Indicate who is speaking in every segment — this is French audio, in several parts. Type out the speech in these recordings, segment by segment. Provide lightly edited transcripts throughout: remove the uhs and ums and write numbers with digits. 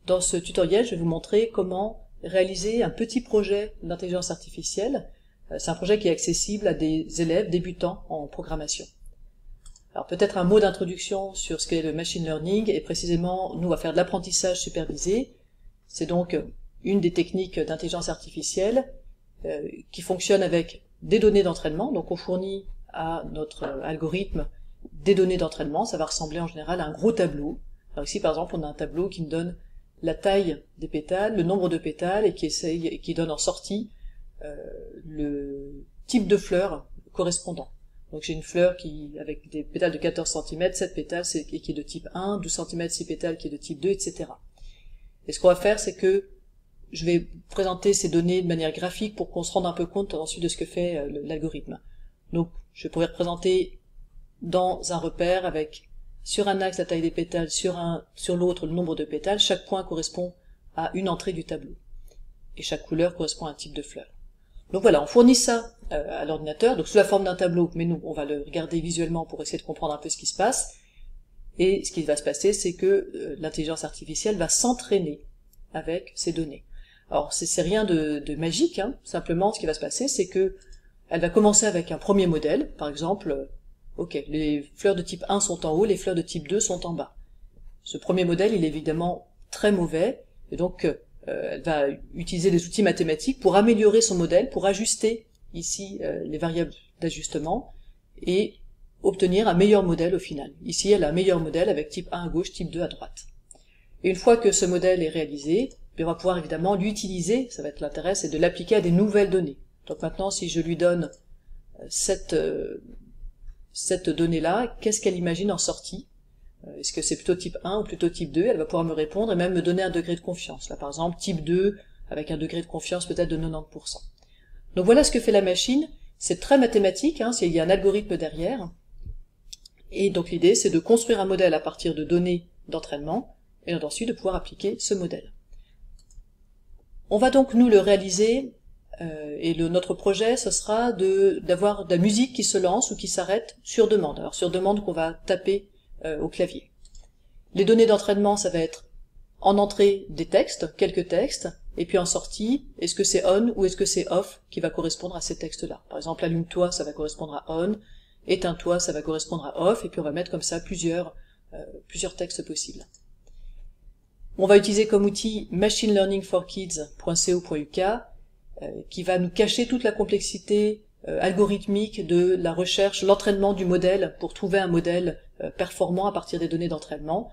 Speaker 1: Dans ce tutoriel, je vais vous montrer comment réaliser un petit projet d'intelligence artificielle. C'est un projet qui est accessible à des élèves débutants en programmation. Alors peut-être un mot d'introduction sur ce qu'est le machine learning, et précisément, nous, on va faire de l'apprentissage supervisé. C'est donc une des techniques d'intelligence artificielle qui fonctionne avec des données d'entraînement. Donc on fournit à notre algorithme des données d'entraînement. Ça va ressembler en général à un gros tableau. Alors ici, par exemple, on a un tableau qui me donne la taille des pétales, le nombre de pétales, et qui donne en sortie le type de fleur correspondant. Donc j'ai une fleur avec des pétales de 14 cm, 7 pétales qui est de type 1, 12 cm, 6 pétales qui est de type 2, etc. Et ce qu'on va faire, c'est que je vais présenter ces données de manière graphique pour qu'on se rende un peu compte ensuite de ce que fait l'algorithme. Donc je pourrais représenter dans un repère avec sur un axe la taille des pétales, sur l'autre le nombre de pétales. Chaque point correspond à une entrée du tableau. Et chaque couleur correspond à un type de fleur. Donc voilà, on fournit ça à l'ordinateur, donc sous la forme d'un tableau, mais nous, on va le regarder visuellement pour essayer de comprendre un peu ce qui se passe. Et ce qui va se passer, c'est que l'intelligence artificielle va s'entraîner avec ces données. Alors, c'est rien de magique, hein. Simplement, ce qui va se passer, c'est que elle va commencer avec un premier modèle, par exemple, ok, les fleurs de type 1 sont en haut, les fleurs de type 2 sont en bas. Ce premier modèle, il est évidemment très mauvais, et donc elle va utiliser des outils mathématiques pour améliorer son modèle, pour ajuster ici les variables d'ajustement, et obtenir un meilleur modèle au final. Ici, elle a un meilleur modèle avec type 1 à gauche, type 2 à droite. Et une fois que ce modèle est réalisé, on va pouvoir évidemment l'utiliser, ça va être l'intérêt, c'est de l'appliquer à des nouvelles données. Donc maintenant, si je lui donne cette donnée-là, qu'est-ce qu'elle imagine en sortie? Est-ce que c'est plutôt type 1 ou plutôt type 2? Elle va pouvoir me répondre et même me donner un degré de confiance. Là, par exemple, type 2, avec un degré de confiance peut-être de 90%. Donc voilà ce que fait la machine. C'est très mathématique, hein, il y a un algorithme derrière. Et donc l'idée, c'est de construire un modèle à partir de données d'entraînement, et ensuite de pouvoir appliquer ce modèle. On va donc nous le réaliser, et notre projet, ce sera d'avoir de la musique qui se lance ou qui s'arrête sur demande. Alors sur demande qu'on va taper au clavier. Les données d'entraînement, ça va être en entrée des textes, quelques textes, et puis en sortie, est-ce que c'est on ou est-ce que c'est off qui va correspondre à ces textes-là. Par exemple, allume-toi, ça va correspondre à on, éteins-toi, ça va correspondre à off, et puis on va mettre comme ça plusieurs textes possibles. On va utiliser comme outil machinelearningforkids.co.uk qui va nous cacher toute la complexité algorithmique de la recherche, l'entraînement du modèle pour trouver un modèle performant à partir des données d'entraînement.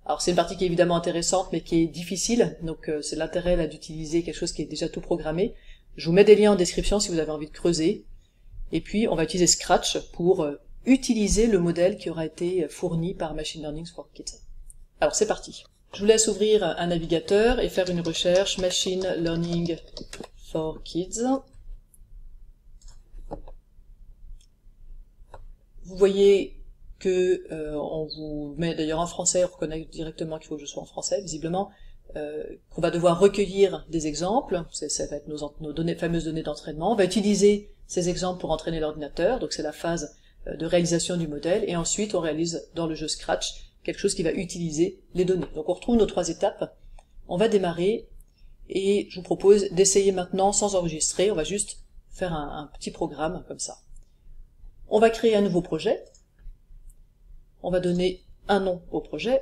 Speaker 1: Alors c'est une partie qui est évidemment intéressante mais qui est difficile, donc c'est l'intérêt là d'utiliser quelque chose qui est déjà tout programmé. Je vous mets des liens en description si vous avez envie de creuser. Et puis on va utiliser Scratch pour utiliser le modèle qui aura été fourni par Machine Learning for Kids. Alors c'est parti. Je vous laisse ouvrir un navigateur et faire une recherche Machine Learning for Kids. Vous voyez que on vous met d'ailleurs en français, on reconnaît directement qu'il faut que je sois en français, visiblement, qu'on va devoir recueillir des exemples, ça va être nos fameuses données d'entraînement. On va utiliser ces exemples pour entraîner l'ordinateur, donc c'est la phase de réalisation du modèle, et ensuite on réalise dans le jeu Scratch quelque chose qui va utiliser les données. Donc on retrouve nos 3 étapes, on va démarrer, et je vous propose d'essayer maintenant sans enregistrer, on va juste faire un petit programme comme ça. On va créer un nouveau projet, on va donner un nom au projet,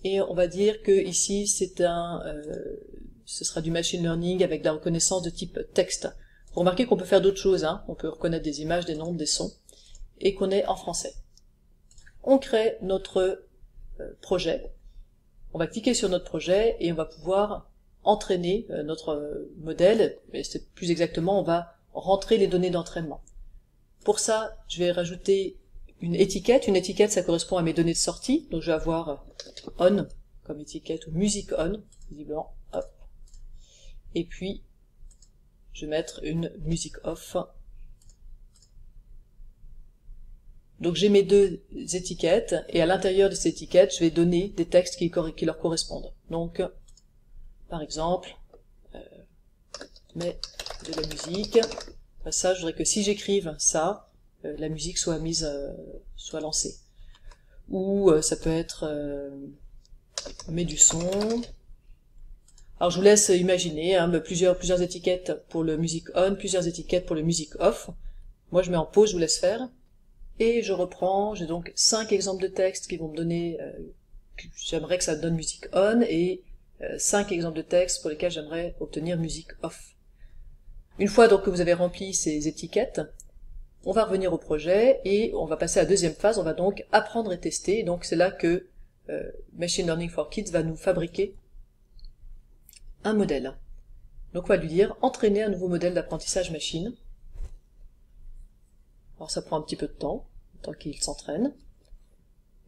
Speaker 1: et on va dire que ici ce sera du machine learning avec de la reconnaissance de type texte. Vous remarquez qu'on peut faire d'autres choses, hein. On peut reconnaître des images, des nombres, des sons, et qu'on est en français. On crée notre projet, on va cliquer sur notre projet et on va pouvoir entraîner notre modèle, mais c'est plus exactement, on va rentrer les données d'entraînement. Pour ça, je vais rajouter une étiquette ça correspond à mes données de sortie, donc je vais avoir on comme étiquette, ou musique on, visiblement, hop. Et puis, je vais mettre une musique off. Donc j'ai mes 2 étiquettes, et à l'intérieur de ces étiquettes, je vais donner des textes qui leur correspondent. Donc, par exemple, mets de la musique. Ça, je voudrais que si j'écrive ça, la musique soit lancée. Ou ça peut être mets du son, Alors je vous laisse imaginer plusieurs étiquettes pour le music on, plusieurs étiquettes pour le music off. Moi je mets en pause, je vous laisse faire. Et je reprends, j'ai donc 5 exemples de texte qui vont me donner, j'aimerais que ça donne music on, et 5 exemples de texte pour lesquels j'aimerais obtenir music off. Une fois donc que vous avez rempli ces étiquettes, on va revenir au projet et on va passer à la deuxième phase, on va donc apprendre et tester. Donc c'est là que Machine Learning for Kids va nous fabriquer un modèle. Donc on va lui dire entraîner un nouveau modèle d'apprentissage machine. Alors ça prend un petit peu de temps qu'il s'entraîne.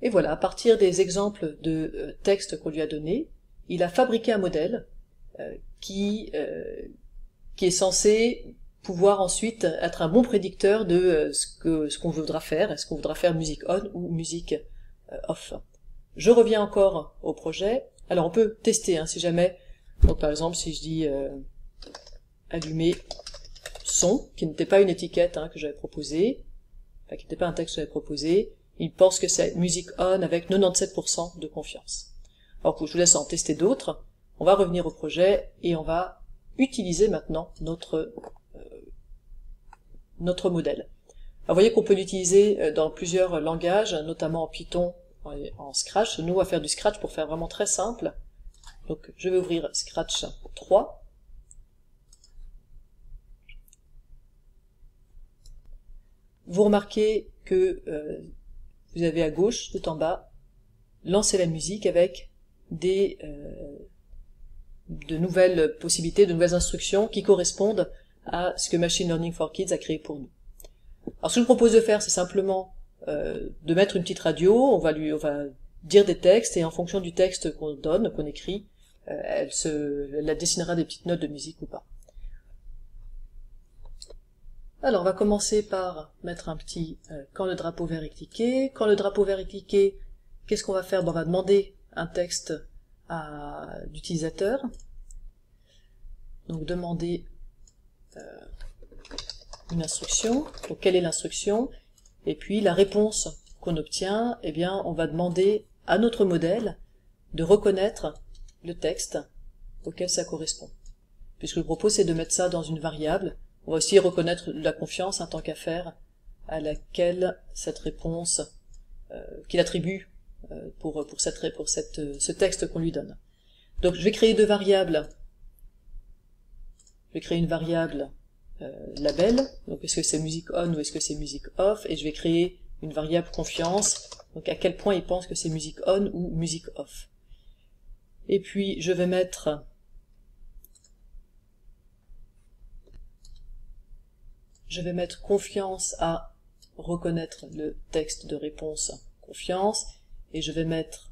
Speaker 1: Et voilà, à partir des exemples de textes qu'on lui a donnés, il a fabriqué un modèle qui est censé pouvoir ensuite être un bon prédicteur de ce qu'on voudra faire, est-ce qu'on voudra faire musique on ou musique off. Je reviens encore au projet. Alors on peut tester, si jamais, donc par exemple si je dis allumer son, qui n'était pas une étiquette que j'avais proposée, qui n'était pas un texte que j'avais proposé, il pense que c'est musique on avec 97% de confiance. Alors je vous laisse en tester d'autres, on va revenir au projet et on va utiliser maintenant notre modèle. Alors, vous voyez qu'on peut l'utiliser dans plusieurs langages, notamment en Python, en Scratch. Nous, on va faire du Scratch pour faire vraiment très simple. Donc, je vais ouvrir Scratch 3. Vous remarquez que vous avez à gauche, tout en bas, lancer la musique avec de nouvelles possibilités, de nouvelles instructions qui correspondent à ce que Machine Learning for Kids a créé pour nous. Alors ce que je vous propose de faire, c'est simplement de mettre une petite radio, on va dire des textes, et en fonction du texte qu'on donne, qu'on écrit, elle dessinera des petites notes de musique ou pas. Alors on va commencer par mettre un petit quand le drapeau vert est cliqué. Quand le drapeau vert est cliqué, qu'est-ce qu'on va faire? On va demander un texte à l'utilisateur. Donc demander une instruction. Donc quelle est l'instruction? Et puis la réponse qu'on obtient, eh bien on va demander à notre modèle de reconnaître le texte auquel ça correspond. Puisque le propos c'est de mettre ça dans une variable, on va aussi reconnaître la confiance, tant qu'à faire, à laquelle cette réponse qu'il attribue pour ce texte qu'on lui donne. Donc je vais créer deux variables. Je vais créer une variable label, donc est-ce que c'est musique on ou est-ce que c'est musique off, et je vais créer une variable confiance, donc à quel point il pense que c'est musique on ou musique off. Et puis je vais mettre confiance à reconnaître le texte de réponse confiance, et je vais mettre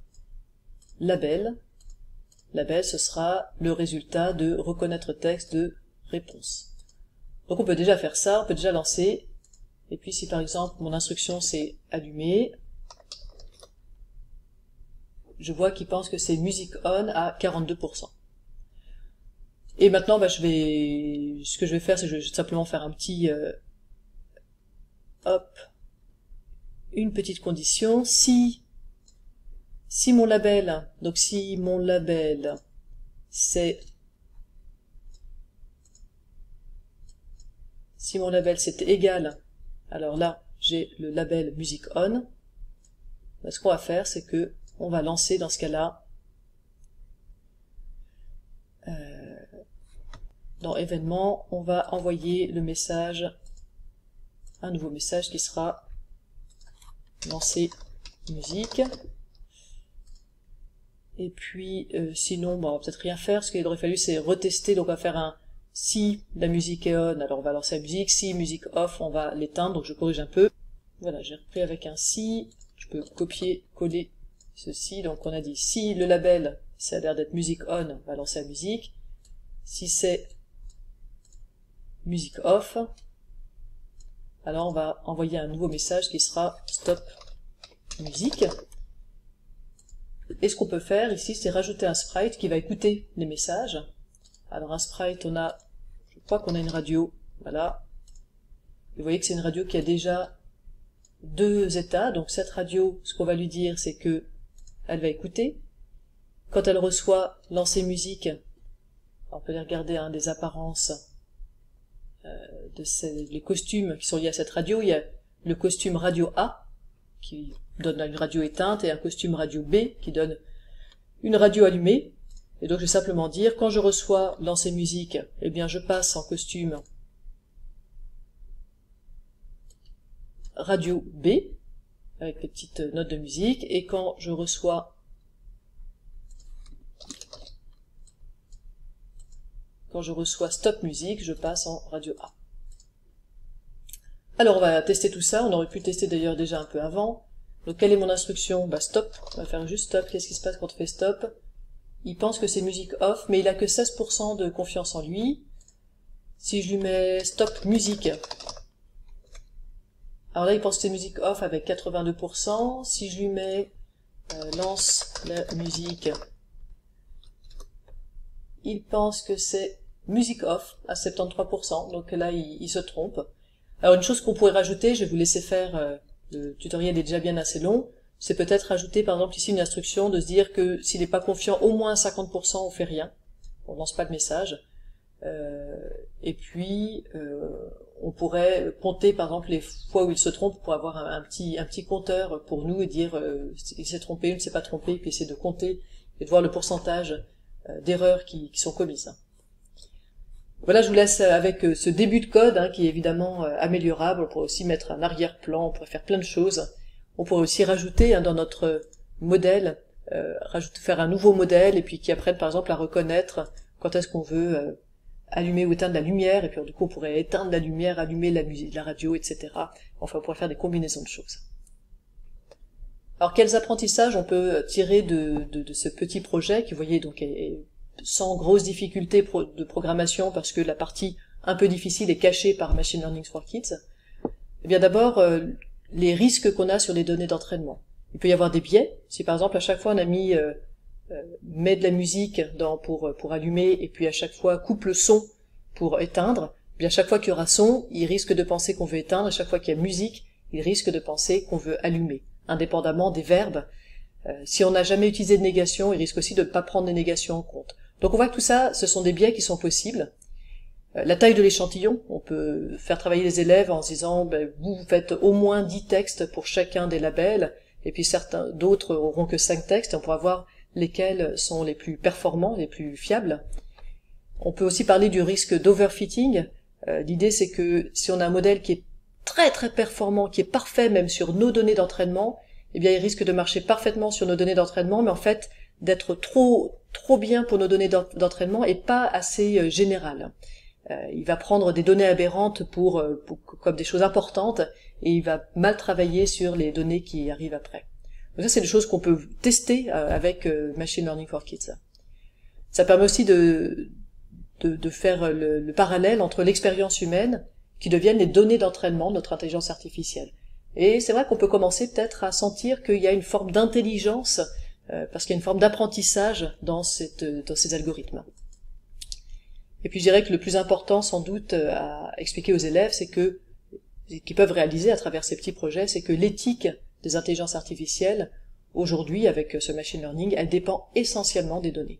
Speaker 1: label. Label, ce sera le résultat de reconnaître texte de réponse. Donc on peut déjà faire ça, on peut déjà lancer. Et puis si par exemple mon instruction c'est allumer, je vois qu'il pense que c'est musique on à 42%. Et maintenant ce que je vais faire, c'est que je vais simplement faire un petit une petite condition. Si mon label, c'est égal, alors là j'ai le label music on. Ce qu'on va faire, c'est que on va lancer dans ce cas-là dans événement, on va envoyer le message, un nouveau message qui sera lancer musique. Et puis sinon, on va peut-être rien faire, ce qu'il aurait fallu c'est retester, donc on va faire un si la musique est on, alors on va lancer la musique, si musique off, on va l'éteindre, donc je corrige un peu. Voilà, j'ai repris avec un si, je peux copier, coller ceci, donc on a dit si le label, ça a l'air d'être musique on, on va lancer la musique. Si c'est musique off, alors on va envoyer un nouveau message qui sera stop musique. Et ce qu'on peut faire ici, c'est rajouter un sprite qui va écouter les messages. Alors un sprite, je crois qu'on a une radio, voilà. Et vous voyez que c'est une radio qui a déjà deux états, donc cette radio, ce qu'on va lui dire, c'est que elle va écouter. Quand elle reçoit lancer musique, Alors, on peut aller regarder des apparences les costumes qui sont liés à cette radio. Il y a le costume radio A, qui donne une radio éteinte, et un costume radio B, qui donne une radio allumée. Et donc je vais simplement dire, quand je reçois lancer musique, eh bien je passe en costume radio B, avec les petites notes de musique, et quand je reçois stop musique, je passe en radio A. Alors on va tester tout ça, on aurait pu le tester d'ailleurs déjà un peu avant. Donc quelle est mon instruction? Stop, on va faire juste stop. Qu'est-ce qui se passe quand on fait stop? Il pense que c'est musique off, mais il a que 16% de confiance en lui. Si je lui mets stop musique, alors là il pense que c'est musique off avec 82%. Si je lui mets lance la musique, il pense que c'est musique off à 73%, donc là il se trompe. Alors une chose qu'on pourrait rajouter, je vais vous laisser faire, le tutoriel est déjà bien assez long, c'est peut-être rajouter par exemple ici une instruction de se dire que s'il n'est pas confiant au moins à 50%, on fait rien, on lance pas de message. Et puis on pourrait compter par exemple les fois où il se trompe pour avoir un petit compteur pour nous et dire il s'est trompé ou ne s'est pas trompé, et puis essayer de compter et de voir le pourcentage d'erreurs qui sont commises. Voilà, je vous laisse avec ce début de code qui est évidemment améliorable. On pourrait aussi mettre un arrière-plan, on pourrait faire plein de choses. On pourrait aussi rajouter dans notre modèle, faire un nouveau modèle et puis qui apprenne par exemple à reconnaître quand est-ce qu'on veut allumer ou éteindre la lumière, et puis du coup on pourrait éteindre la lumière, allumer la musique, la radio, etc. Enfin, on pourrait faire des combinaisons de choses. Alors quels apprentissages on peut tirer de ce petit projet qui, vous voyez, donc est sans grosse difficulté de programmation, parce que la partie un peu difficile est cachée par Machine Learning for Kids. Eh bien d'abord, les risques qu'on a sur les données d'entraînement. Il peut y avoir des biais. Si par exemple à chaque fois on a met de la musique pour allumer, et puis à chaque fois coupe le son pour éteindre, eh bien à chaque fois qu'il y aura son, il risque de penser qu'on veut éteindre, à chaque fois qu'il y a musique, il risque de penser qu'on veut allumer, indépendamment des verbes. Si on n'a jamais utilisé de négation, il risque aussi de ne pas prendre des négations en compte. Donc on voit que tout ça, ce sont des biais qui sont possibles. La taille de l'échantillon, on peut faire travailler les élèves en se disant vous faites au moins 10 textes pour chacun des labels, et puis d'autres auront que 5 textes, et on pourra voir lesquels sont les plus performants, les plus fiables. On peut aussi parler du risque d'overfitting. L'idée c'est que si on a un modèle qui est très très performant, qui est parfait même sur nos données d'entraînement, eh bien il risque de marcher parfaitement sur nos données d'entraînement, mais en fait d'être trop bien pour nos données d'entraînement et pas assez général. Il va prendre des données aberrantes comme des choses importantes, et il va mal travailler sur les données qui arrivent après. Donc ça, c'est des choses qu'on peut tester avec Machine Learning for Kids. Ça permet aussi de faire le parallèle entre l'expérience humaine qui deviennent les données d'entraînement de notre intelligence artificielle. Et c'est vrai qu'on peut commencer peut-être à sentir qu'il y a une forme d'intelligence, parce qu'il y a une forme d'apprentissage dans ces algorithmes. Et puis je dirais que le plus important sans doute à expliquer aux élèves, c'est que qu'ils peuvent réaliser à travers ces petits projets, c'est que l'éthique des intelligences artificielles, aujourd'hui avec ce machine learning, elle dépend essentiellement des données.